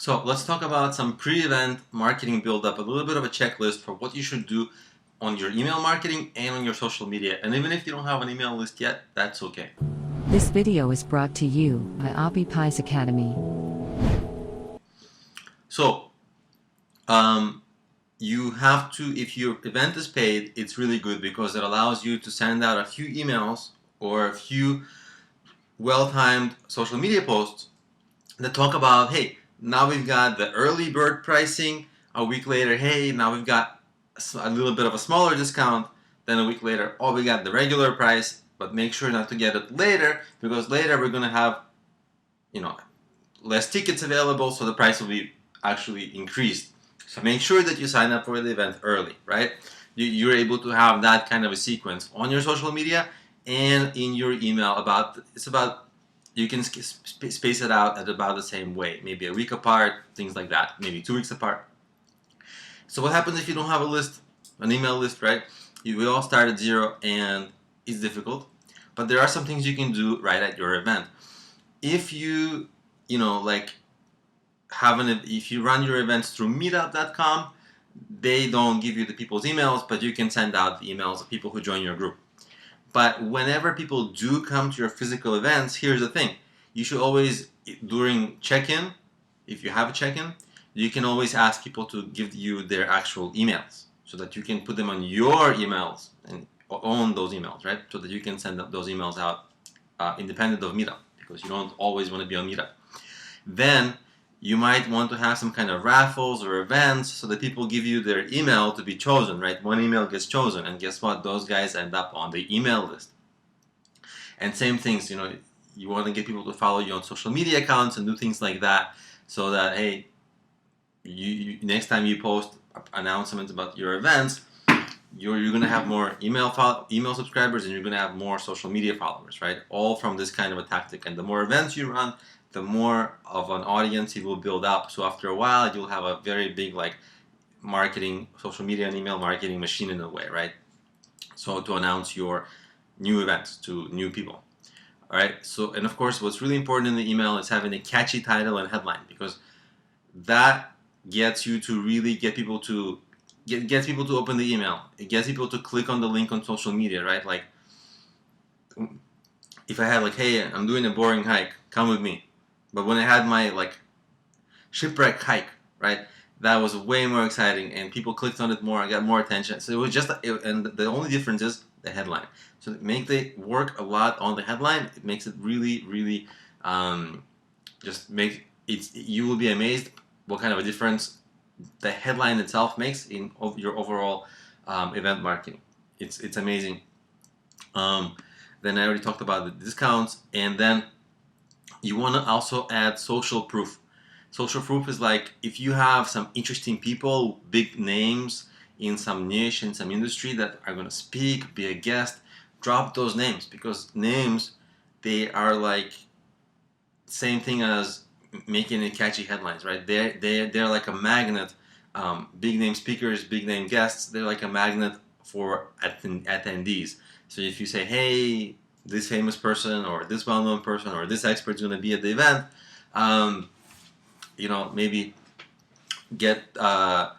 So let's talk about some pre-event marketing build-up, a little bit of a checklist for what you should do on your email marketing and on your social media. And even if you don't have an email list yet, that's okay. This video is brought to you by Appy Pie Academy. So, you have to, if your event is paid, it's really good because it allows you to send out a few emails or a few well-timed social media posts that talk about, hey, now we've got the early bird pricing. A week later, hey, now we've got a little bit of a smaller discount. Then a week later, oh, we got the regular price, but make sure not to get it later because later we're going to have, less tickets available, so the price will be actually increased. So make sure that you sign up for the event early, right? You're able to have that kind of a sequence on your social media and in your email. You can space it out at about the same way, maybe a week apart, things like that, maybe 2 weeks apart. So what happens if you don't have a list, an email list, right? We all start at zero and it's difficult, but there are some things you can do right at your event. If you, if you run your events through meetup.com, they don't give you the people's emails, but you can send out the emails of people who join your group. But whenever people do come to your physical events, here's the thing. You should always, during check-in, if you have a check-in, you can always ask people to give you their actual emails so that you can put them on your emails and own those emails, right? So that you can send those emails out independent of Meetup because you don't always want to be on Meetup. Then you might want to have some kind of raffles or events so that people give you their email to be chosen, right? One email gets chosen, and guess what? Those guys end up on the email list. And same things, you want to get people to follow you on social media accounts and do things like that so that, hey, next time you post announcements about your events, you're going to have more email subscribers and you're going to have more social media followers, right? All from this kind of a tactic. And the more events you run, the more of an audience you will build up. So after a while, you'll have a very big marketing, social media and email marketing machine in a way, right? So to announce your new events to new people. All right. So, and of course, what's really important in the email is having a catchy title and headline because that gets you to really get people to gets people to open the email. It gets people to click on the link on social media, right? Like if I had hey, I'm doing a boring hike, come with me. But when I had my shipwreck hike, right, that was way more exciting and people clicked on it more and got more attention. So it was just, and the only difference is the headline. So make the work a lot on the headline. It makes it really, really, you will be amazed what kind of a difference the headline itself makes in your overall event marketing. It's amazing. Then I already talked about the discounts, and then you want to also add social proof. Social proof is if you have some interesting people, big names in some niche, in some industry that are going to speak, be a guest, drop those names because names, they are same thing as making a catchy headlines, right? They're like a magnet. Big name speakers, big name guests, they're like a magnet for attendees. So if you say, hey, this famous person or this well-known person or this expert's going to be at the event, maybe that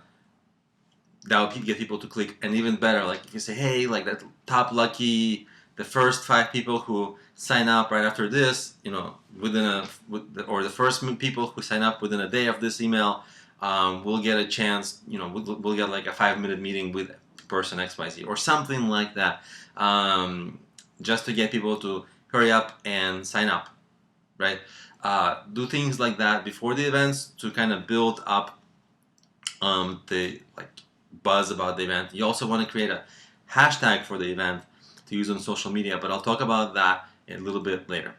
will get people to click. And even better, if you say, hey, that top lucky, the first 5 people who sign up right after this, or the first people who sign up within a day of this email, we'll get a chance, we'll get a 5-minute meeting with person XYZ or something like that, just to get people to hurry up and sign up, right? Do things like that before the events to kind of build up the buzz about the event. You also want to create a hashtag for the event to use on social media, but I'll talk about that a little bit later.